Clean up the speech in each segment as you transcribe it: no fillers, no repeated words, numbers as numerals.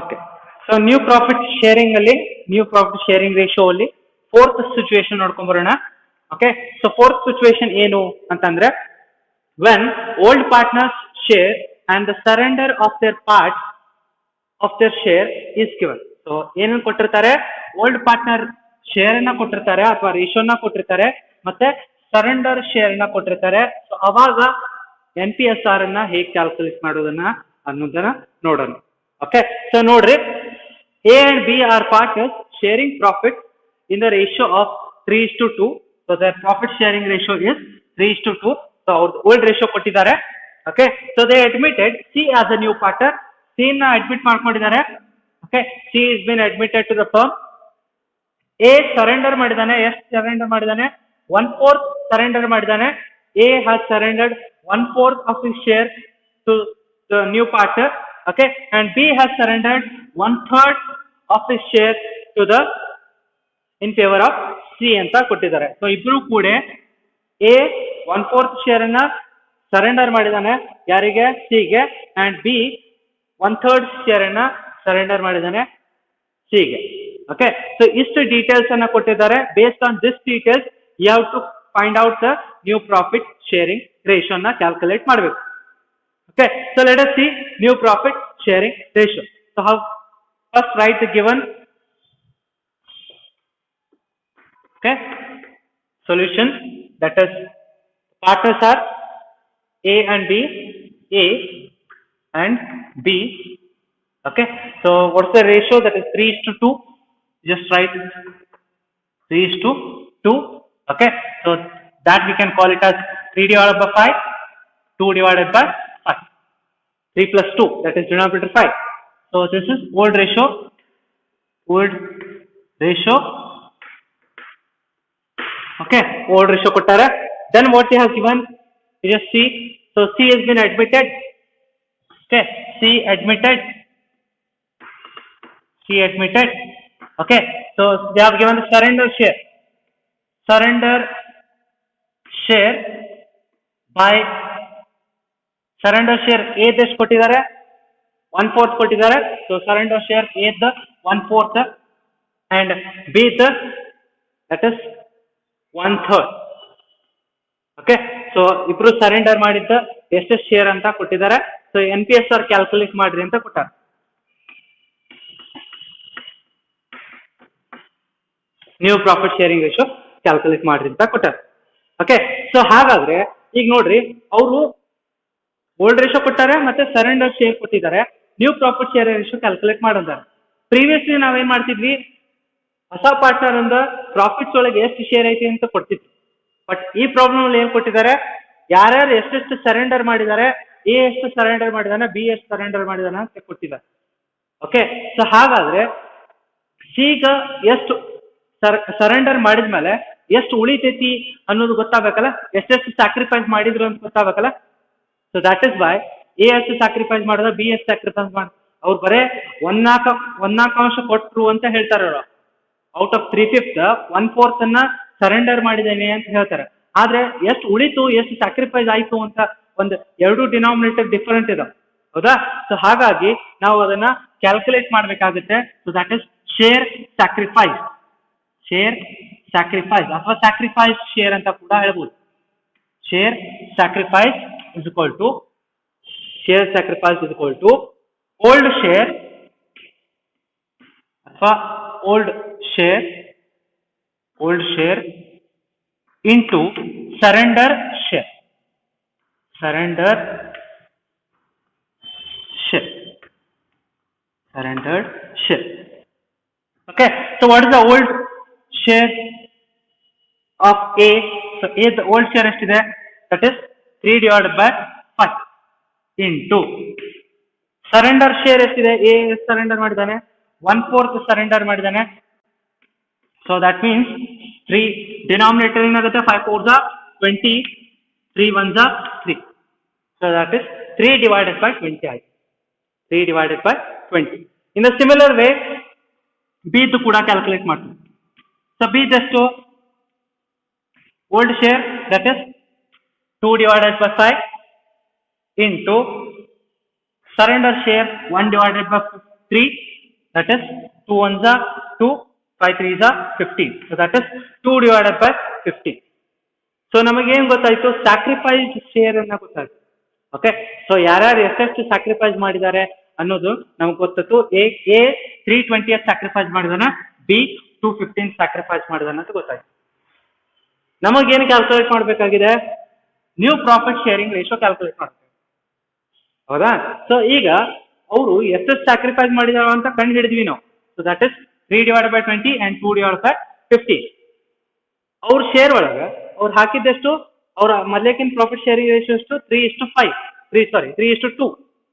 Okay. So new profit sharing ಅಲ್ಲಿ, new profit sharing ratio ಅಲ್ಲಿ fourth situation ನೋಡ್ಕೊಂಡ್ ಬರೋಣ. ಓಕೆ. ಸೊ ಫೋರ್ತ್ ಸಿಚುವೇಶನ್ ಏನು ಅಂತಂದ್ರೆ, when old partners share and the surrender of their part of their share is given. So ಏನನ್ನು ಕೊಟ್ಟಿರ್ತಾರೆ, old partner share ಅನ್ನ ಕೊಟ್ಟಿರ್ತಾರೆ ಅಥವಾ ರೇಷಿಯೋನ ಕೊಟ್ಟಿರ್ತಾರೆ, ಮತ್ತೆ ಸರೆಂಡರ್ ಶೇರ್ ನ ಕೊಟ್ಟಿರ್ತಾರೆ. ಸೊ ಅವಾಗ NPSR ಅನ್ನ ಹೇಗೆ ಕ್ಯಾಲ್ಕುಲೇಟ್ ಮಾಡೋದನ್ನ ಅನ್ನೋದನ್ನ ನೋಡೋಣ. ಓಕೆ. ಸೊ ನೋಡ್ರಿ, A and B are partners sharing profit in the ratio of 3:2. So their profit sharing ratio is 3:2. So our old ratio ಕೊಟ್ಟಿದ್ದಾರೆ. Okay. So they admitted C as a new partner. C ನ admit ಮಾಡ್ಕೊಂಡಿದ್ದಾರೆ. Okay. C is been admitted to the firm. A surrender ಮಾಡಿದಾನೆ. ಎಷ್ಟು surrender ಮಾಡಿದಾನೆ? 1/4 surrender ಮಾಡಿದಾನೆ. A has surrendered 1/4 of his share to the new partner. Okay. And B has surrendered 1/3 of his share to the in favor of C ಅಂತ ಕೊಟ್ಟಿದ್ದಾರೆ. So ಇಬ್ರು ಕೂಡ A 1/4 share ಅನ್ನ surrender ಮಾಡಿದಾನೆ, ಯಾರಿಗೆ? C ಗೆ. ಅಂಡ್ B 1/3 ಶೇರ್ ಅನ್ನ surrender ಮಾಡಿದಾನೆ C ಗೆ. ಓಕೆ. ಸೊ ಇಷ್ಟು ಡೀಟೇಲ್ಸ್ ಅನ್ನ ಕೊಟ್ಟಿದ್ದಾರೆ. Based on this details you have to find out the new profit sharing ratio ನ ಕ್ಯಾಲ್ಕುಲೇಟ್ ಮಾಡಬೇಕು. Okay, so let us see new profit sharing ratio. So how, first write the given. Okay, solution, that is partners are A and B, A and B. Okay, so what's the ratio? That is 3:2. Just write 3:2. Okay, so that we can call it as 3 divided by 5, 2 divided by 5. 3 plus 2, that is denominator 5. So this is old ratio. Okay, old ratio kottare. Then what he has given, you just see. So C has been admitted. Okay, C admitted. Okay, so they have given the surrender share. By surrender share A ಎಷ್ಟು ಕೊಟ್ಟಿದ್ದಾರೆ? 1/4 ಕೊಟ್ಟಿದ್ದಾರೆ. So surrender share A the 1/4 and B the that is 1/3. Okay. So ಇಬ್ರು surrender ಮಾಡಿದ್ದ ಎಷ್ಟು share ಅಂತ ಕೊಟ್ಟಿದ್ದಾರೆ. So NPSR calculate ಮಾಡ್ರಿ ಅಂತ ಕೊಟ್ಟಾರ. New profit sharing ratio calculate ಮಾಡ್ರಿ ಅಂತ ಕೊಟ್ಟಾರ. ಓಕೆ. ಸೊ ಹಾಗಾದ್ರೆ ಈಗ ನೋಡ್ರಿ, ಅವರು ಓಲ್ಡ್ ರೇಷಿಯೋ ಕೊಟ್ಟಾರೆ ಮತ್ತೆ ಸರೆಂಡರ್ ಶೇರ್ ಕೊಟ್ಟಿದ್ದಾರೆ. New profit share ratio calculate ಮಾಡಿದ್ದಾರೆ. ಪ್ರೀವಿಯಸ್ಲಿ ನಾವೇನ್ ಮಾಡ್ತಿದ್ವಿ, ಹೊಸ ಪಾರ್ಟ್ನರ್ ಅಂದ ಪ್ರಾಫಿಟ್ಸ್ ಒಳಗೆ ಎಷ್ಟು ಶೇರ್ ಐತಿ ಅಂತ ಕೊಡ್ತಿದ್ವಿ. ಬಟ್ ಈ ಪ್ರಾಬ್ಲಮ್ ಅಲ್ಲಿ ಏನ್ ಕೊಟ್ಟಿದ್ದಾರೆ, ಯಾರ್ಯಾರು ಎಷ್ಟೆಷ್ಟು ಸರೆಂಡರ್ ಮಾಡಿದ್ದಾರೆ, A ಎಷ್ಟು ಸರೆಂಡರ್ ಮಾಡಿದಾನೆ, B ಎಷ್ಟು ಸರೆಂಡರ್ ಮಾಡಿದಾನೆ ಅಂತ ಕೊಟ್ಟಿದ್ದಾರೆ. ಓಕೆ. ಸೊ ಹಾಗಾದ್ರೆ ಈಗ ಎಷ್ಟು ಸರೆಂಡರ್ ಮಾಡಿದ್ಮೇಲೆ ಎಷ್ಟು ಉಳಿತೈತಿ ಅನ್ನೋದು ಗೊತ್ತಾಗಬೇಕಲ್ಲ, ಎಷ್ಟೆಷ್ಟು ಸ್ಯಾಕ್ರಿಫೈಸ್ ಮಾಡಿದ್ರು ಅಂತ ಗೊತ್ತಾಗಬೇಕಲ್ಲ. So that is why A ಎಷ್ಟು ಸ್ಯಾಕ್ರಿಫೈಸ್ ಮಾಡಿದ, B ಎಷ್ಟು ಸ್ಯಾಕ್ರಿಫೈಸ್ ಮಾಡ, ಅವ್ರು ಬರೇ 1/4 ಕೊಟ್ರು ಅಂತ ಹೇಳ್ತಾರೆ. ಔಟ್ ಆಫ್ 3/5 1/4 ಅನ್ನ ಸರೆಂಡರ್ ಮಾಡಿದ್ದೇನೆ ಅಂತ ಹೇಳ್ತಾರೆ. ಆದ್ರೆ ಎಷ್ಟು ಉಳಿತು, ಎಷ್ಟು ಸ್ಯಾಕ್ರಿಫೈಸ್ ಆಯ್ತು ಅಂತ ಒಂದು ಎರಡು ಡಿನಾಮಿನೇಟರ್ ಡಿಫರೆಂಟ್ ಇದಾವೆ, ಹೌದಾ? ಸೊ ಹಾಗಾಗಿ ನಾವು ಅದನ್ನ ಕ್ಯಾಲ್ಕುಲೇಟ್ ಮಾಡ್ಬೇಕಾಗುತ್ತೆ. So that is share sacrifice ಅಥವಾ ಸ್ಯಾಕ್ರಿಫೈಸ್ ಶೇರ್ ಅಂತ ಕೂಡ ಹೇಳ್ಬೋದು. Share sacrifice is equal to old share ಅಥವಾ old into surrender share. Okay, so what is the old share of A? So A, the old share ಎಷ್ಟಿದೆ? That is 3 divided by 5 into surrender share ಎಷ್ಟಿದೆ? A surrender ಮಾಡಿದ್ದಾನೆ, 1/4 surrender ಮಾಡಿದ್ದಾನೆ. So that means 3 denominator ಏನಾಗುತ್ತೆ, 5 4s are 20, 3 1s are 3. So that is 3 divided by 20 ಆಯ್ತು. 3 divided by 20. In the similar way B ದು ಕೂಡ calculate ಮಾಡ್ತೀವಿ. So B ಎಷ್ಟು? Old share, that is 2 divided by 5 into surrender share 1 divided by 3, that is 2 ones are 2, 5 3s are 15. So that is 2 divided by 15. So ನಮಗೇನು ಗೊತ್ತಾಯ್ತು, sacrificed share ಅನ್ನ ಗೊತ್ತಾಯ್ತು. Okay, so ಯಾರ್ಯಾರು ಎಷ್ಟೆಷ್ಟು ಸ್ಯಾಕ್ರಿಫೈಸ್ ಮಾಡಿದ್ದಾರೆ ಅನ್ನೋದು ನಮಗೆ ಗೊತ್ತಿತ್ತು. ಎ 320 ಸ್ಯಾಕ್ರಿಫೈಸ್ ಮಾಡಿದಾನ, ಬಿ 215 ಸ್ಯಾಕ್ರಿಫೈಸ್ ಮಾಡಿದಾನ ಅಂತ ಗೊತ್ತಾಯ್ತು. ನಮಗೇನು ಕ್ಯಾಲ್ಕುಲೇಟ್ ಮಾಡಬೇಕಾಗಿದೆ, new profit sharing ratio calculate ಮಾಡ್ಬೇಕು, ಹೌದಾ? ಸೊ ಈಗ ಅವರು ಎಷ್ಟು ಸ್ಯಾಕ್ರಿಫೈಸ್ ಮಾಡಿದಾರ ಅಂತ ಕಂಡು ಹಿಡಿದ್ವಿ ನಾವು. So that is 3 divided by 20 and 2 divided by 50. ಅವ್ರ ಶೇರ್ ಒಳಗೆ ಅವ್ರು ಹಾಕಿದ್ದೆಷ್ಟು, ಅವರ ಮೊದಲೇಕಿನ ಪ್ರಾಫಿಟ್ ಶೇರಿಂಗ್ ರೇಷಿಯೋ ಎಷ್ಟು, 3:2.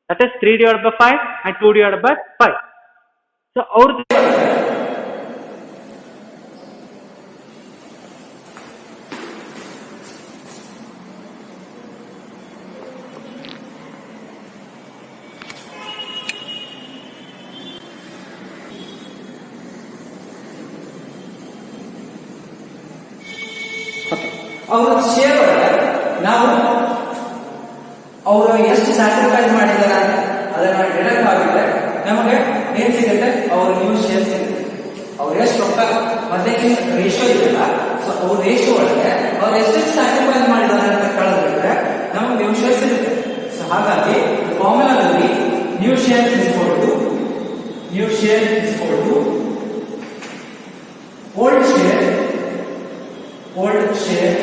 That is 3 divided by 5 and 2 divided by 5. So ಅವ್ರದ್ದು ಅವ್ರ ಶೇರ್ ಒಳಗೆ ನಾವು ಅವರು ಎಷ್ಟು ಸ್ಯಾಕ್ರಿಫೈಸ್ ಮಾಡಿದಾರ ಅದನ್ನ ಡಿಡಕ್ಟ್ ಮಾಡಿದ್ರೆ ನಮಗೆ ಏನ್ ಸಿಗುತ್ತೆ, ಅವ್ರ ನ್ಯೂ ಶೇರ್ ಸಿಗುತ್ತೆ. ಅವ್ರು ಎಷ್ಟು ರೊಕ್ಕ ಮತ್ತೆ ರೇಷಿಯೋ ಇದೆಯಲ್ಲ, ಸೊ ಅವ್ರ ರೇಷಿಯೋ ಒಳಗೆ ಅವ್ರು ಎಷ್ಟೆಷ್ಟು ಸ್ಯಾಕ್ರಿಫೈಸ್ ಮಾಡಿದಾರೆ ಅಂತ ಕಳೆದ್ಬಿಟ್ರೆ ನಮಗೆ ನ್ಯೂ ಶೇರ್ ಸಿಗುತ್ತೆ. ಸೊ ಹಾಗಾಗಿ ಫಾರ್ಮುಲಾದಲ್ಲಿ new share is old share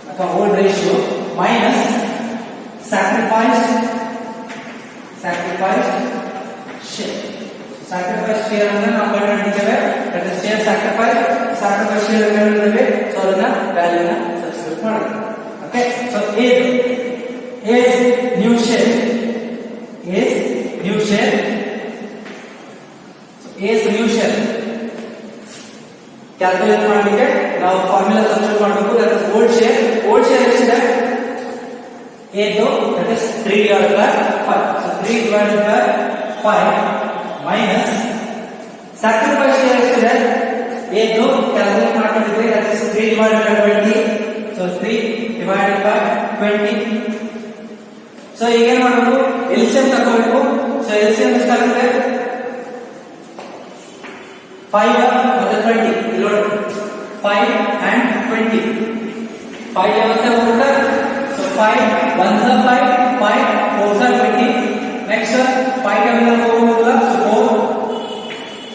ಅಥವಾ old ratio minus sacrificed share. Sacrifice share ಅನ್ನು ನಾವು ಕಂಡುಹಿಡಿದಿದ್ದೇವೆ. That is share sacrifice share ಕಂಡುಹಿಡಿದಿದ್ದೇವೆ. ಸೊ ಅದನ್ನ ವ್ಯಾಲ್ಯೂನ ಸಬ್ಸ್ಟಿಟ್ಯೂಟ್ ಮಾಡೋಣ. Okay, so is new share calculate ಮಾಡಲಿಕ್ಕೆ ನಾವು ಫಾರ್ಮುಲಾ ಸಬ್ಸ್ಟಿಟ್ಯೂಟ್ ಮಾಡಬೇಕು. ದಟ್ ಇಸ್ ಓಲ್ಡ್ ಶೇರ್ ಎಷ್ಟಿದೆ, that is 3 divided by 5. So 3 divided by 5 minus sacrifice share ಎಷ್ಟಿದೆ, ಕ್ಯಾಲ್ಕುಲೇಟ್ ಮಾಡ್ಕೊಂಡಿದ್ವಿ. that is 3 divided by 20. So 3 divided by 20. So ಈಗ ಏನ್ ಮಾಡಬೇಕು, LCM ತಗೋಬೇಕು. ಸೊ ಎಲ್ಸಿಎಂ ಎಷ್ಟಾಗುತ್ತೆ, 5 ಮತ್ತೆ 20. ಇಲ್ಲಿ ನೋಡಿ 5 and 20. 5 ಯಾವತ್ತೆ ಹೋಗುತ್ತೆ. So 5 1s are 5, 5 4s are 20. Next 5 ಯಾವತ್ತೆ ಹೋಗುತ್ತೆ. So 4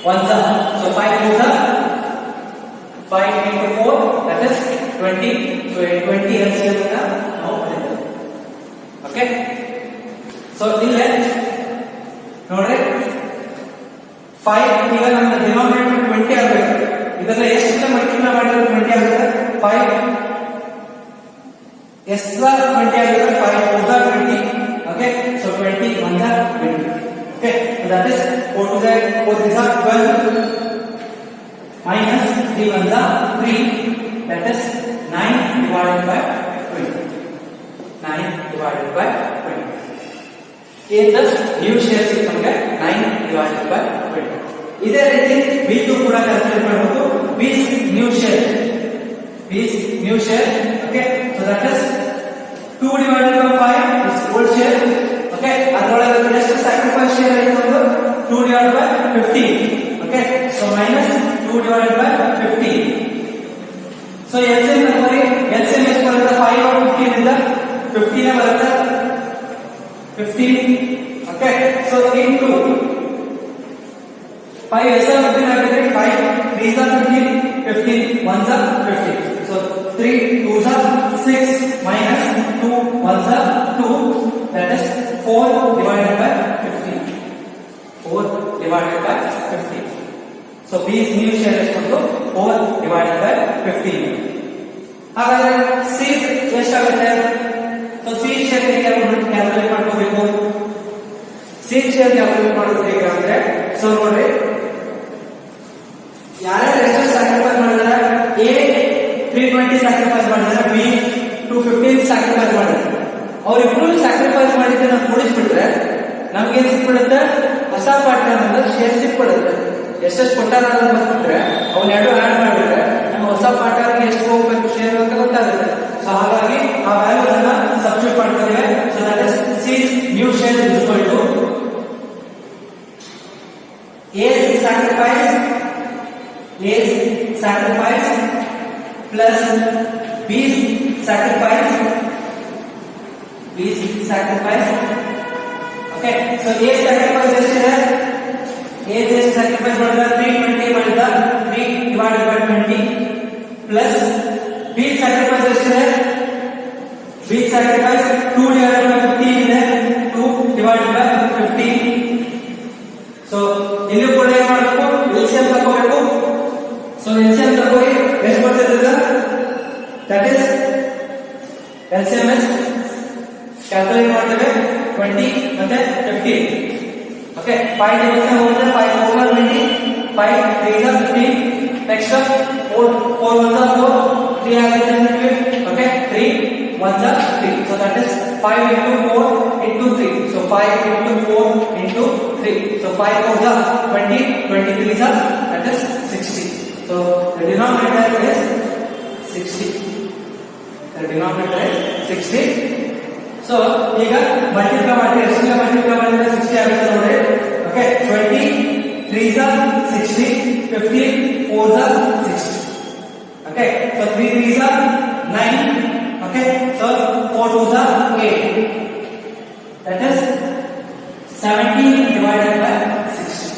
1s are. So 5 4s are 5 into 4, that is 20. So 20 LCM ಅನ್ನು ನಾವು ಪಡೆಯುತ್ತೇವೆ. ಓಕೆ, ಸೊ ಇಲ್ಲಿ ನೋಡ್ರಿ 5 ಈಗ ನಮ್ಮ ಡಿನಾಮಿನೇಟರ್ 20 ಆಗಬೇಕು. ಇದನ್ನ ಎಷ್ಟು ಮಲ್ಟಿಪ್ಲೈ ಮಾಡಿದ್ರೆ 20 ಆಗುತ್ತೆ. 5 extra 20 ಆಗುತ್ತೆ. 5 4s are 20. Okay, so 20 1s are 20. Okay, so that is 4 to the 4 is 12 minus 3 1s are 3. that is 9 divided by 20. 9 divided by 20. in the new share ನಮಗೆ 9 divided by 20. ಇದೇ ರೀತಿ B2 ಕೂಡ calculate ಮಾಡಬಹುದು. B new share. Okay, so that is 2 divided by 5 is old share. Okay, ಅದರೊಳಗೆ ಎಷ್ಟು sacrifice share ಆಗಿರೋದು 2 divided by 15. Okay, so minus 2 divided by 15. so LCM ನೋಡಿ, LCM ಎಷ್ಟು ಬರುತ್ತೆ, 5 or 15 ಇಂದ 15 ಬರುತ್ತೆ. 15. Okay, so into 5 SR 15 ಆಗಿದೆ. 5 3s are 15, 15 1s are 15. So 3 2s are 6 minus 2 1s are 2, that is 4 divided by 15. 4 divided by 15. So B's new share is 4 divided by 15. ಹಾಗಾದ್ರೆ C ಎಷ್ಟಾಗುತ್ತೆ, so C share calculate ಮಾಡ್ಕೋಬೇಕು. C share calculate ಮಾಡೋದು ಹೇಗೆ ಅಂದ್ರೆ, so ನೋಡ್ರಿ ಯಾರ್ಯಾರು ಎಷ್ಟು sacrifice ಮಾಡಿದಾರೆ, A 320 ಸ್ಯಾಕ್ರಿಫೈಸ್ ಮಾಡಿದಾರೆ, B 215 ಸ್ಯಾಕ್ರಿಫೈಸ್ ಮಾಡಿದ್ದಾರೆ. ಅವರಿಬ್ರು ಸ್ಯಾಕ್ರಿಫೈಸ್ ಮಾಡಿದ್ದನ್ನ ಕೂಡಿಸ್ಬಿಟ್ರೆ ನಮ್ಗೆ ಸಿಕ್ಬಿಡುತ್ತೆ, ಹೊಸ ಪಾರ್ಟ್ನರ್ ಅಂತ ಶೇರ್ ಸಿಕ್ಬಿಡುತ್ತೆ. ಎಷ್ಟೆಷ್ಟು ಕೊಟ್ಟಾರ ಅಂತ ಬಂದ್ಬಿಟ್ರೆ ಅವನ್ನೆರಡು ಆಡ್ ಮಾಡಿದ್ರೆ ನಮ್ಮ ಹೊಸ ಪಾರ್ಟ್ನರ್ಗೆ ಎಷ್ಟು ಹೋಗ್ಬೇಕು ಶೇರ್ ಅಂತ ಗೊತ್ತಾಗುತ್ತೆ. ಸೊ ಹಾಗಾಗಿ ಆ ವ್ಯಾಲ್ಯೂಸ್ ಅನ್ನ ಸಬ್ಸ್ಟಿಟ್ಯೂಟ್ ಮಾಡ್ತೀವಿ. So that is C new share is equal to A's sacrifice plus B's sacrifice. Okay, so A's sacrifice ಎಷ್ಟು ಇದೆ? A's sacrifice ಮಾಡಿದ್ರೆ 320 ಮಾಡಿದ 3 divided by 20 plus B's sacrifice ಎಷ್ಟಿದೆ? B's sacrifice 2 divided by 15 ಇದೆ 2 divided by 15. So ಇಲ್ಲಿ ಕೂಡ ಏನು ಮಾಡಬೇಕು? LCM ತಗೋಬೇಕು. So LCM ತಗೋರಿ ಎಷ್ಟು ಬರ್ತದೆ? That is LCM is calculate ಮಾಡ್ತೇವೆ 20 ಮತ್ತೆ 15. Okay, 5 division ಹೋದ್ರೆ 5 over 20, 5 3 is 15. Next 4 1 is 4, 3 ಆಗುತ್ತೆ 12. Okay, 3 1 is 3. So that is 5 into 4 into 3. So 5 into 4 into 3. So 5 4 is 20, 23 is that is 60. So the denominator is 60. The denominator is 60. So ಈಗ multiply ಮಾಡಿ ಎಷ್ಟನ್ನ multiply ಮಾಡಿದ್ರೆ 60 ಆಗುತ್ತೆ ನೋಡಿ. Okay 20 3 is 60, 15 4 is 60. Okay, so 3 3 is 9. Okay, so 4 2 is 8. That is 17 divided by 60.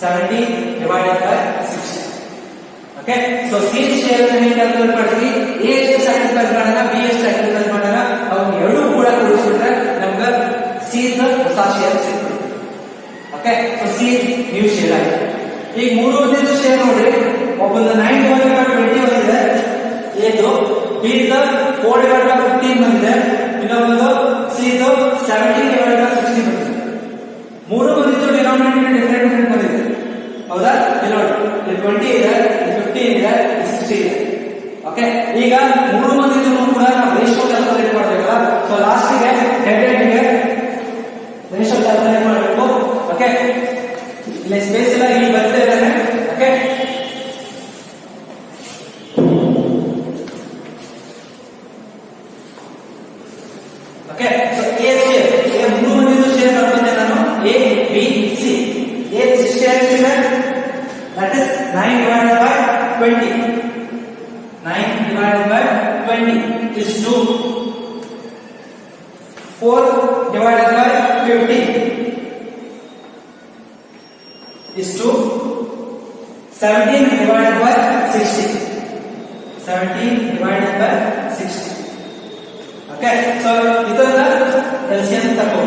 17 divided by 60. Okay, so C share ಅನ್ನು calculate ಮಾಡ್ತೀವಿ. A ಎಷ್ಟು sacrifice ಮಾಡೋಣ, B ಎಷ್ಟು ಸ್ಯಾಕ್ರಿಫೈಸ್ ಮಾಡೋಣ, ಅವು ಎರಡು ಕೂಡ ಕೂಡಿಸಿದ್ರೆ ನಮಗೆ C ದ ಹೊಸ ಶೇರ್ ಸಿಗ್ತದೆ. Okay, so C new share ಆಗಿದೆ. ಈಗ ಮೂರನೇದು ಶೇರ್ ನೋಡ್ರಿ, ಒಬ್ಬಂದು 9 divided by 20 ಬಂದಿದೆ, ಏದು B ದ 4 divided by 15 ಬಂದಿದೆ, ಇನ್ನೊಂದು C ದ 17 divided by 60 ಬಂದಿದೆ. ಮೂರು ಬಂದಿದ್ದು ಡಿನಾಮಿನೇಟರ್ ಡಿಫರೆಂಟ್ ಬಂದಿದೆ, ಹೌದಾ? ಇಲ್ಲಿ ನೋಡಿ, ಇಲ್ಲಿ 20 ಇದೆ, ಇಲ್ಲಿ 15 ಇದೆ, ಇಲ್ಲಿ 60 ಇದೆ. ಓಕೆ, ಈಗ ಮೂರು ಮಂದಿದ್ದು ಕೂಡ ನಾವು ರೇಷಿಯೋ ಕ್ಯಾಲ್ಕುಲೇಟ್ ಮಾಡಬೇಕಲ್ಲ. ಸೊ ಲಾಸ್ಟ್ ಗೆ ಹೆಡ್ ಗೆ ರೇಷಿಯೋ ಕ್ಯಾಲ್ಕುಲೇಟ್ ಮಾಡಬೇಕು. ಓಕೆ, ಇಲ್ಲಿ ಸ್ಪೇಸ್ ಇಲ್ಲ, ಇಲ್ಲಿ ಬರ್ತಾ ಇದ್ದಾನೆ. Okay, okay, so A share, A ಮೂರು ಮಂದಿದ್ದು ಶೇರ್ ಮಾಡ್ಕೊಂಡೆ ನಾನು, A B C. A share ಇದೆ, that is 9 divided by 20. 9 divided by 20 is 2. 4 divided by 50 is 2. 17 divided by 60. 17 divided by 60. Okay, so ಇದನ್ನ LCM ತಗೋ.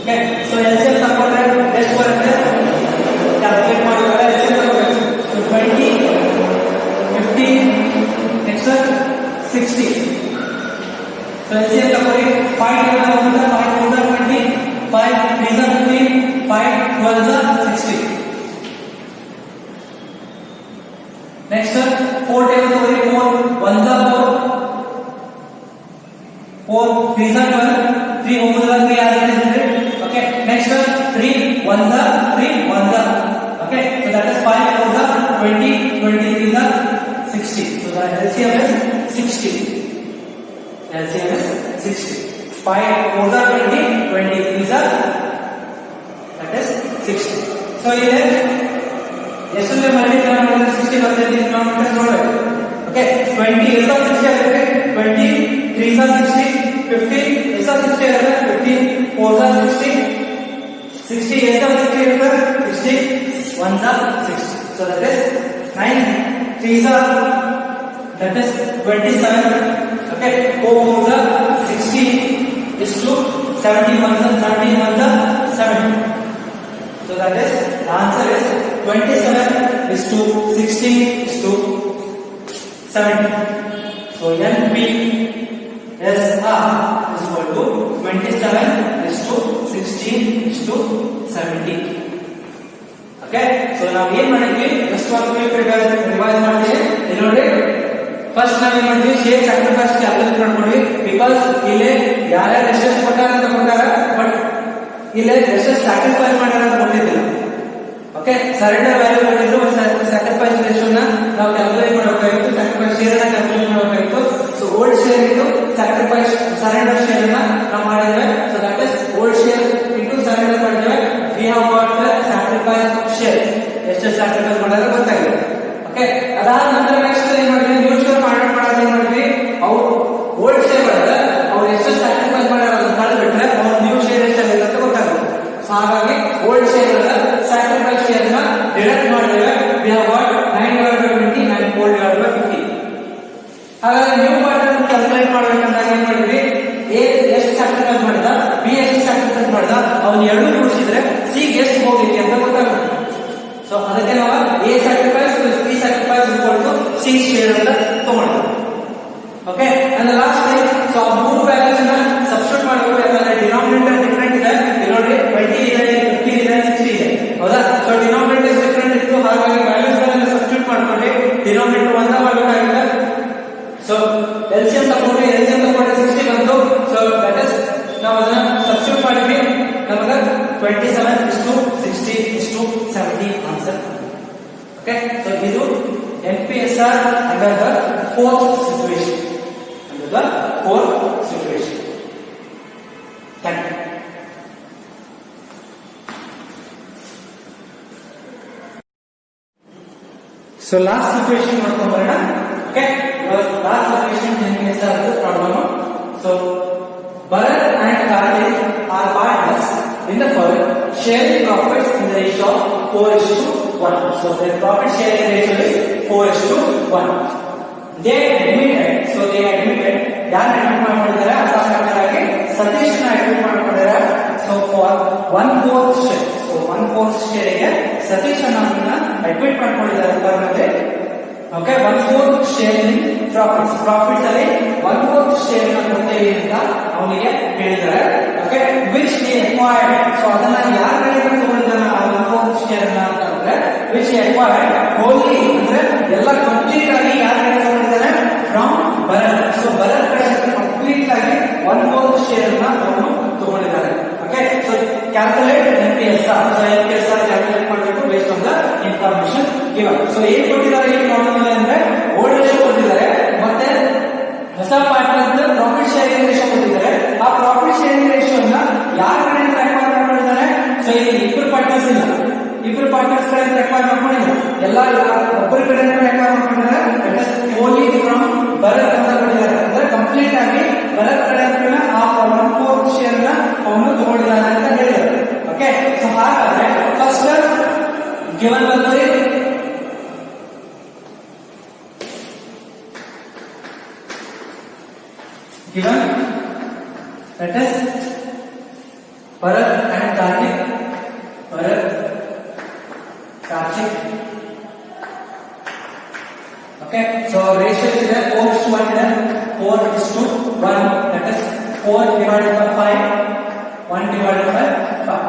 Okay, so LCM ತಗೊಂಡ್ರೆ ಎಷ್ಟು ಬರುತ್ತೆ? Calculate ಮಾಡಿದ್ರೆ LCM ತಗೋಬೇಕು. So 20 15 next 60. So LCM ತಗೊಳ್ಳಿ. 5 divided by 5 4 is 20, 5 3 is 15, 5 12 is 60. Next 4 table ತಗೊಳ್ಳಿ. 4 1 is 4, 4 3 is 12, 3 ಹೋಗುದಿಲ್ಲ, 3 ಆಗಿದೆ. Okay, next 3 1 is 3 1 is. Okay, so that is 5 4 is 20, 23 is 60. So the LCM is 60. LCM is 60. 5 4 is 20, 23 is that is 60. So here ಎಷ್ಟೊಂದು multiply ಮಾಡಿದ್ರೆ 60 ಬರ್ತದೆ, denominator ನೋಡಬೇಕು. Okay, 20 is 60 ಆಗುತ್ತೆ, 20 3 is 60, 15 is 60 ಆಗುತ್ತೆ, 15 4 is 60, 60 is 60 ಆಗುತ್ತೆ, 60 1 is 60. So that is 9 3 is that is 27. Okay, 4 4 is 60 is to 71 is 71 is 70. So that is the answer is 27 is to 60 is to 70. So NPSR is equal to 27 is to 16 is to 70. Okay, so ನಾವು ಏನು ಮಾಡಿದ್ವಿ, ಎಷ್ಟು revise ಮಾಡಿದ್ವಿ. ಇಲ್ಲಿ ನೋಡಿ, first ನಾವ್ ಏನ್ ಮಾಡಿದ್ವಿ, ಶೇರ್ ಸ್ಯಾಕ್ರಿಫೈಸ್ ಕ್ಯಾಲ್ಕುಲೇಟ್ ಮಾಡ್ಕೊಂಡ್ವಿ. ಬಿಕಾಸ್ ಇಲ್ಲಿ ಯಾರ್ಯಾರು ಎಷ್ಟೆಷ್ಟು ಕೊಟ್ಟಾರ ಅಂತ ಕೊಟ್ಟಾರ, ಬಟ್ ಇಲ್ಲಿ ಎಷ್ಟೆಷ್ಟು ಸ್ಯಾಕ್ರಿಫೈಸ್ ಮಾಡ್ಯಾರ ಅಂತ ಕೊಟ್ಟಿದ್ದಿಲ್ಲ. ಓಕೆ, ಸರೆಂಡರ್ ವ್ಯಾಲ್ಯೂ ಕೊಟ್ಟಿದ್ರು, ಸ್ಯಾಕ್ರಿಫೈಸ್ ರೇಷಿಯೋನ ನಾವು ಕ್ಯಾಲ್ಕುಲೇಟ್ ಮಾಡಬೇಕಾಗಿತ್ತು, ಸ್ಯಾಕ್ರಿಫೈಸ್ ಶೇರ್ ಅನ್ನ ಕ್ಯಾಲ್ಕುಲೇಟ್ ಮಾಡಬೇಕಾಗಿತ್ತು. ಸೊ ಓಲ್ಡ್ ಶೇರ್ ಇತ್ತು, ಸ್ಯಾಕ್ರಿಫೈಸ್ ಸರೆಂಡರ್ ಶೇರ್ ಅನ್ನ ನಾವು ಮಾಡಿದ್ವಿ. So that is old share into surrender ಮಾಡಿದ್ವಿ. We have got the sacrifice share ಎಷ್ಟು ಸ್ಯಾಕ್ರಿಫೈಸ್ ಮಾಡೋದು ಗೊತ್ತಾಗಿದೆ. ಓಕೆ, ಅದಾದ ನಂತರ ನೆಕ್ಸ್ಟ್ ಏನ್ ಮಾಡಿದ್ವಿ, ನ್ಯೂ ಶೇರ್ ಕಾಂಟ್ಯಾಕ್ಟ್ ಮಾಡೋದು ಏನ್ ಮಾಡಿದ್ವಿ, ಅವ್ರು ಓಲ್ಡ್ ಶೇರ್ ಮಾಡಿದ್ರೆ ಅವ್ರು ಎಷ್ಟು ಸ್ಯಾಕ್ರಿಫೈಸ್ ಮಾಡ್ಯಾರ ಅದನ್ನ ಕಳೆದ್ಬಿಟ್ರೆ ಅವ್ರ ನ್ಯೂ ಶೇರ್ ಎಷ್ಟಾಗಿದೆ ಅಂತ ಗೊತ್ತಾಗುತ್ತೆ. ಸೊ ಹಾಗಾಗಿ ಓಲ್ಡ್ ಶೇರ್ ಸ್ಯಾಕ್ರಿಫೈಸ್ ಶೇರ್ ನ ಡಿಡಕ್ಟ್ ಮಾಡಿದ್ರೆ we have got 9/20 and 4/50. ಹಾಗಾಗಿ ನ್ಯೂ ಪಾರ್ಟ್ನರ್ ಕ್ಯಾಲ್ಕುಲೇಟ್ ಮಾಡ್ಬೇಕಂದಾಗ ಏನ್ ಮಾಡಿದ್ವಿ, ಎ ಎಷ್ಟು ಸ್ಯಾಕ್ರಿಫೈಸ್ ಮಾಡಿದ, ಬಿ ಎಷ್ಟು ಸ್ಯಾಕ್ರಿಫೈಸ್ ಮಾಡಿದ, ಅವ್ನು ಎರಡು ಕೂಡಿಸಿದ್ರೆ ಸಿ ಎಷ್ಟು ಹೋಗ್ಲಿಕ್ಕೆ ಅಂತ ಗೊತ್ತಾಗುತ್ತೆ. ಸೊ ಅದಕ್ಕೆ ನಾವು A sacrifice plus B sacrifice equal to C share ಅಂತ ತಗೊಂಡ್ವಿ. Okay, and last time so ಆ ಮೂರು ವ್ಯಾಲ್ಯೂಸ್ ನ ಸಬ್ಸ್ಟಿಟ್ಯೂಟ್ ಮಾಡಬೇಕು. ಯಾಕಂದ್ರೆ ಡಿನಾಮಿನೇಟರ್ ಡಿಫರೆಂಟ್ ಇದೆ, ನೋಡಿ 20 ಇದೆ, 50 ಇದೆ, 60 ಇದೆ, ಹೌದಾ. ಸೊ ಡಿನಾಮಿನೇಟರ್ ಡಿಫರೆಂಟ್ ಇತ್ತು, ಹಾಗಾಗಿ ವ್ಯಾಲ್ಯೂಸ್ ಗಳನ್ನ ಸಬ್ಸ್ಟಿಟ್ಯೂಟ್ ಮಾಡ್ಕೊಂಡು ಡಿನಾಮಿನೇಟರ್ ಒಂದ ಮಾಡಬೇಕಾಗಿದೆ. ಸೊ ಎಲ್ಸಿಎಂ ತಗೊಂಡ್ರೆ 60 ಬಂತು. ಸೊ ದಟ್ ಇಸ್ ನಾವು ಅದನ್ನ ಸಬ್ಸ್ಟಿಟ್ಯೂಟ್ ಮಾಡಿದ್ವಿ, ನಮಗೆ 27:60:70 ಆನ್ಸರ್. ಓಕೆ, ಸೊ ಇದು NPSR under the fourth situation. Under the fourth situation. Thank you. So last situation ಮಾಡ್ಕೊಂಡು ಬರೋಣ. Okay, last situation NPSR problem. So Bharat and Karthik are partners in the firm, sharing profits in the ratio of 4:1. So their profit sharing ratio is 4:1. They admitted, ಯಾರು admit ಮಾಡ್ಕೊಂಡಿದ್ದಾರೆ, ಅಸಾಧಾರಣವಾಗಿ ಸತೀಶ್ ನ admit ಮಾಡ್ಕೊಂಡಿದ್ದಾರೆ. So for 1/4 share, so 1/4 ಶೇರಿಗೆ ಸತೀಶ್ ಅನ್ನ admit ಮಾಡ್ಕೊಂಡಿದ್ದಾರೆ ಫರ್ಮ್ನಲ್ಲಿ. Okay, 1/4 share in profits ಅಲ್ಲಿ 1/4 ಶೇರ್ ನ ಕೊಡ್ತೇವೆ ಅಂತ ಅವನಿಗೆ ಹೇಳಿದ್ದಾರೆ. Okay, which he acquired. So ಅದನ್ನ ಯಾರ ಕಡೆಯಿಂದ ತಗೊಂಡಿದ್ದಾನೆ ಆ 1/4 ಶೇರ್ ನ ಅಂತಂದ್ರೆ ವಿಚ್ ಹಿ ಅಕ್ವೈರ್ಡ್ ಹೋಲಿ, ಅಂದ್ರೆ ಎಲ್ಲ ಕಂಪ್ಲೀಟ್ ಆಗಿ ಯಾರ ಕಡೆ ತಗೊಂಡಿದ್ದಾನೆ, ಫ್ರಮ್ ಭರತ್. ಸೊ ಭರತ್ ಕಡೆ ಕಂಪ್ಲೀಟ್ ಆಗಿ 1/4 ಶೇರ್ ನ ಅವನು ತಗೊಂಡಿದ್ದಾರೆ. Okay, so calculate NPSR. So NPSR calculate ಮಾಡಬೇಕು based on the information given. So ಏನ್ ಕೊಟ್ಟಿದ್ದಾರೆ ಈ ಪ್ರಾಬ್ಲಮ್ ಅಲ್ಲಿ ಅಂದ್ರೆ ಓಲ್ಡ್ ರೇಷಿಯೋ ಕೊಟ್ಟಿದ್ದಾರೆ, ಮತ್ತೆ ಹೊಸ ಪಾರ್ಟ್ನರ್ ಪ್ರಾಫಿಟ್ ಶೇರಿಂಗ್ ರೇಷಿಯೋ ಕೊಟ್ಟಿದ್ದಾರೆ. ಆ ಪ್ರಾಫಿಟ್ ಶೇರಿಂಗ್ ರೇಷಿಯೋ ನ ಯಾರ ಕಡೆಯಿಂದ ರೆಕಾರ್ಡ್ ಮಾಡ್ಕೊಂಡಿದ್ದಾರೆ. ಸೊ ಇಲ್ಲಿ ಇಬ್ಬರು ಪಾರ್ಟ್ನರ್ಸ್ ಇಲ್ಲ, ಇಬ್ಬರು ಪಾರ್ಟ್ನರ್ಸ್ ಕಡೆಯಿಂದ ರೆಕಾರ್ಡ್ ಮಾಡ್ಕೊಂಡಿಲ್ಲ, ಎಲ್ಲ ಒಬ್ಬರ ಕಡೆಯಿಂದ ರೆಕಾರ್ಡ್ ಮಾಡ್ಕೊಂಡಿದ್ದಾರೆ. ಓನ್ಲಿ ಫ್ರಮ್ ಭರತ್ ಅಂತ ಕೊಟ್ಟಿದ್ದಾರೆ, ಅಂದ್ರೆ ಕಂಪ್ಲೀಟ್ ಆಗಿ ಭರತ್ ಕಡೆ ಆ 1/4 ಶೇರ್ ನ ಅವನು ತಗೊಂಡಿದ್ದಾನೆ ಅಂತ ಹೇಳಿದ್ದಾರೆ. ಓಕೆ, ಸೊ ಹಾಗಾದ್ರೆ ಫಸ್ಟ್ ಗಿವನ್ ಬಂದರೆ given that is Bharat and Karthik. Okay, so ratio is there 4:1 is 4:1, that is 4 divided by 5, 1 divided by 5,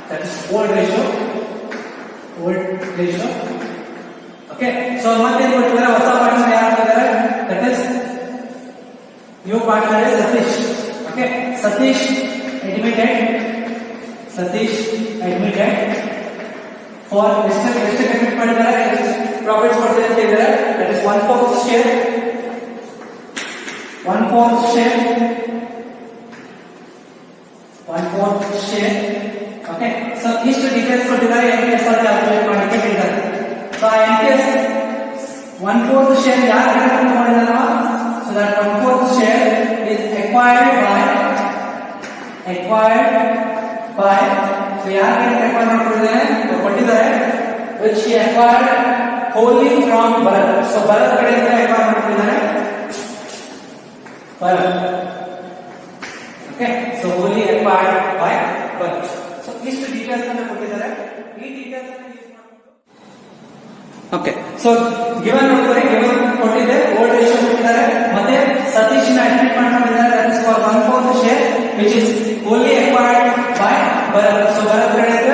that is old ratio. Okay, so ಮತ್ತೆ ಕೊಟ್ಟಿದ್ದಾರೆ ಹೊಸ ಪಾರ್ಟ್ನರ್ ಯಾರು ಇದ್ದಾರೆ, that is new partner is Satish. Okay, Satish admitted for ಎಷ್ಟು commit ಮಾಡಿದ್ದಾರೆ, profits ಕೊಡ್ತಾರೆ ಅಂತ ಹೇಳಿದ್ದಾರೆ. That is 1/4 share. Okay, so ಇಷ್ಟು ಡೀಟೇಲ್ಸ್ ಕೊಟ್ಟಿದ್ದಾರೆ. NPSR ಕ್ಯಾಲ್ಕುಲೇಟ್ ಮಾಡಲಿಕ್ಕೆ ಹೇಳಿದ್ದಾರೆ. ಸೊ ಆ NPS 1/4 ಶೇರ್ ಯಾರು ಮಾಡಿದಾರ, so that 1/4 share is acquired by so ಯಾರು acquire ಮಾಡ್ಕೊಂಡಿದ್ದಾರೆ ಕೊಟ್ಟಿದ್ದಾರೆ, which he acquired wholly from Bharat. so Bharat ಕಡೆಯಿಂದ acquire ಮಾಡ್ಕೊಂಡಿದ್ದಾರೆ Bharat. okay, so wholly acquired by Bharat. so ಇಷ್ಟು ಡೀಟೇಲ್ಸ್ ಅನ್ನು ಕೊಟ್ಟಿದ್ದಾರೆ. ಈ ಡೀಟೇಲ್ಸ್ ಅನ್ನು ಯೂಸ್ ಮಾಡ್ಕೊಂಡು ಓಕೆ, ಸೊ ಗಿವನ್ ನೋಡಿದ್ರೆ ಗಿವನ್ ಕೊಟ್ಟಿದೆ, ಓಲ್ಡ್ ರೇಷಿಯೋ ಕೊಟ್ಟಿದ್ದಾರೆ, ಮತ್ತೆ ಸತೀಶ್ ನ ಅಡ್ಮಿಟ್ ಮಾಡ್ಕೊಂಡಿದ್ದಾರೆ. That is for 1/4 share which is only acquired by Bharat. So Bharat ಕಡೆಯಿಂದ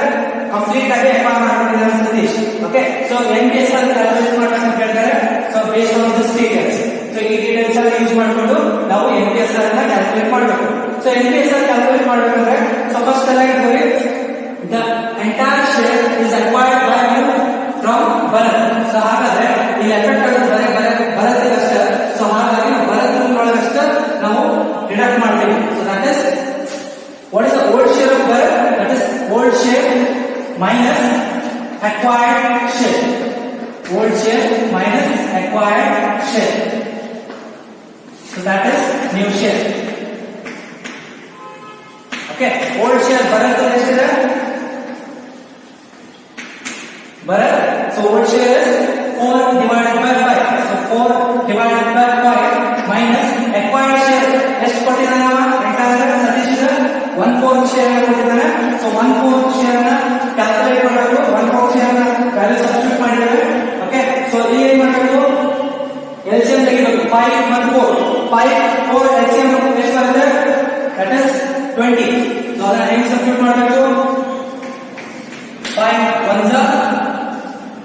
ಕಂಪ್ಲೀಟ್ ಆಗಿ ಅಕ್ವೈರ್ ಮಾಡ್ಕೊಂಡಿದ್ದಾರೆ Satish. Okay, so NPSR calculate ಮಾಡಬೇಕು ಅಂತ ಹೇಳ್ತಾರೆ. So based on this details, so ಈ ಡೀಟೇಲ್ಸ್ ಅನ್ನು ಯೂಸ್ ಮಾಡಿಕೊಂಡು ನಾವು NPSR ಅನ್ನ ಕ್ಯಾಲ್ಕುಲೇಟ್ ಮಾಡಬೇಕು. ಸೊ NPSR ಕ್ಯಾಲ್ಕುಲೇಟ್ ಮಾಡಬೇಕಂದ್ರೆ ಸೊ ಫಸ್ಟ್ ಎಲ್ಲ ಇಟ್ಕೊಳ್ಳಿ, the entire share is acquired by you from Bharat. So ಹಾಗಾದ್ರೆ ಇಲ್ಲಿ ಎಫೆಕ್ಟ್ ಆಗೋದು ಭರತ್ ಅಷ್ಟೇ. ಸೊ ಹಾಗಾಗಿ ಭರತ್ ಒಳಗಷ್ಟೇ ನಾವು ಡಿಡಕ್ಟ್ ಮಾಡ್ತೀವಿ. So that is what is the old share of Bharat, that is old share minus acquired share. Old share minus acquired share. So that is new share. Okay, old share Bharat ಎಷ್ಟಿದೆ? Bharat, so old share is 4 divided by 5. So 4 divided by 5 minus acquired share ಎಷ್ಟು ಕೊಟ್ಟಿದ್ದಾನೆ ಅವ? ಎಂಟಾದ್ರೆ Satish 1/4 share ಕೊಟ್ಟಿದ್ದಾನೆ. So 1/4 share ನ calculate ಮಾಡಬೇಕು. 1/4 share ನ value substitute ಮಾಡಿದ್ದೇವೆ. Okay, so ಇಲ್ಲಿ ಏನು ಮಾಡಬೇಕು? LCM ತೆಗಿಬೇಕು. 5 ಮತ್ತು 4 5 4 LCM ಎಷ್ಟು ಬರುತ್ತೆ? that is 20. ಸೊ ಅದನ್ನ ಹೆಂಗೆ ಸಬ್ಸ್ಟಿಟ್ಯೂಟ್ ಮಾಡಬೇಕು? 5 1s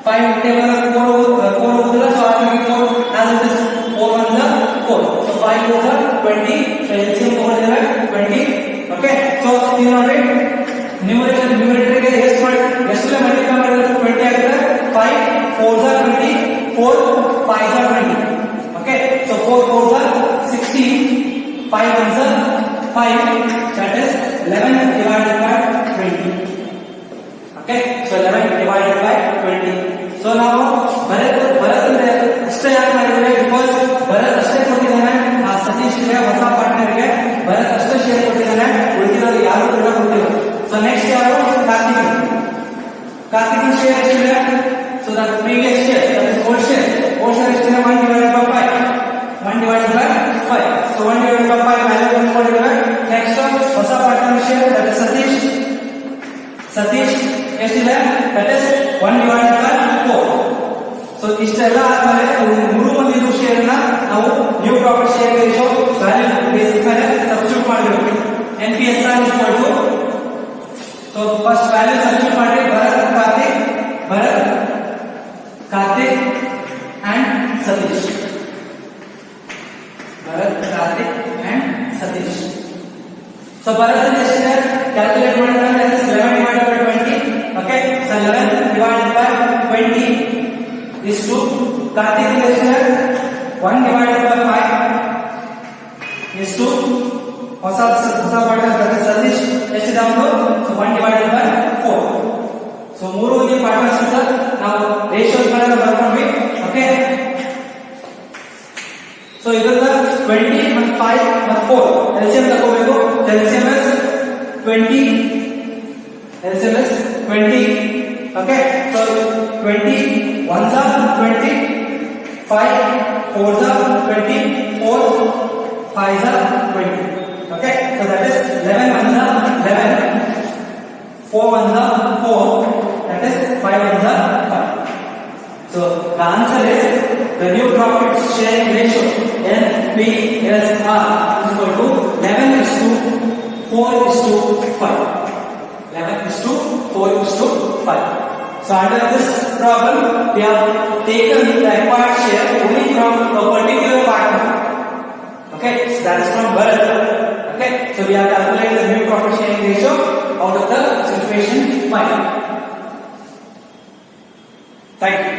5 ಟೇಬಲ್ 4 ಹೋಗುದಿಲ್ಲ. ಸೊ ಹಾಗಾಗಿ 4 as it is 4 1s 4. So 5 4s 20. So LCM ತಗೊಂಡಿದ್ದೇವೆ 20. Okay, so ಇದು ನೋಡಿ ನ್ಯೂಮರೇಟರ್ ಗೆ ಎಷ್ಟು ಮಲ್ಟಿಪ್ಲೈ ಮಾಡಿದ್ರೆ 20 ಆಗುತ್ತೆ. 5 4s 20, 4 5s 20. Okay, so 4 4s 16, 5 1s 5, that is 11 divided by 20. Okay, so 11 divided by 20. So now Bharat ಅಷ್ಟೇ ಯಾಕೆ ಮಾಡಿದ್ರೆ? ಬಿಕಾಸ್ ಭರತ್ ಅಷ್ಟೇ ಕೊಟ್ಟಿದ್ದಾನೆ ಆ ಸತೀಶ್ಗೆ, ಹೊಸ ಪಾರ್ಟ್ನರ್ ಗೆ ಭರತ್ ಅಷ್ಟೇ ಶೇರ್ ಕೊಟ್ಟಿದ್ದಾನೆ, ಉಳಿದಿರೋದು ಯಾರು ಕೂಡ ಕೊಟ್ಟಿಲ್ಲ. ಸೊ ನೆಕ್ಸ್ಟ್ ಯಾರು? ಕಾರ್ತಿಕ್ ಶೇರ್ ಎಷ್ಟಿದೆ? So that previous share, that is old share ಎಷ್ಟಿದೆ? 1 divided by 5. 1 divided by 5. So 1 divided by 5 value ಕಂಡುಕೊಂಡಿದ್ದೇವೆ. ನೆಕ್ಸ್ಟ್ ಹೊಸ partner share, that is Satish ಎಷ್ಟಿದೆ? That is 1 divided by 4. So ಇಷ್ಟೆಲ್ಲ ಆದ್ಮೇಲೆ ಮೂರು ಮಂದಿದು ಶೇರ್ ನ ನಾವು new profit share ratio value basis ಮೇಲೆ ಸಬ್ಸ್ಟಿಟ್ಯೂಟ್ ಮಾಡಬೇಕು. NPSR equal to, so first value substitute ಮಾಡಿ Bharat Karthik and Satish. Bharat Karthik and Satish. So Bharat ಎಷ್ಟಿದೆ? ಕ್ಯಾಲ್ಕುಲೇಟ್ ಮಾಡಿದ್ರೆ 11 divided by 20. Okay, so 11 divided by 20 is to Karthik ಎಷ್ಟಿದೆ? 1 divided by 5 is to ಹೊಸ partner Satish ಎಷ್ಟಿದೆ ಅವನು? So 1 divided by 4. So ಮೂರು ಮಂದಿ ಪಾರ್ಟ್ನರ್ಸ್ ಅಂತ ನಾವು ರೇಷಿಯೋಸ್ ಮೇಲೆ ಬರ್ಕೊಂಡ್ವಿ. ಓಕೆ, ಸೊ ಇದನ್ನ 20 ಮತ್ತು 5 ಮತ್ತು 4 LCM ತಗೋಬೇಕು. LCM is 20. Okay, so 20 1s 20, 5 4s 20, 4 5s 20. Okay, so that is 11 1s 11, 4 1s 4, that is 5 1s 5. So the answer is the new profit sharing ratio NPSR is equal to 11:4:5. 11:4:5. So under this problem, we have taken the acquired share only from a particular partner. Okay, so that is from Bharat. Okay, so we have calculated the new profit sharing ratio out of the situation 5. Thank you.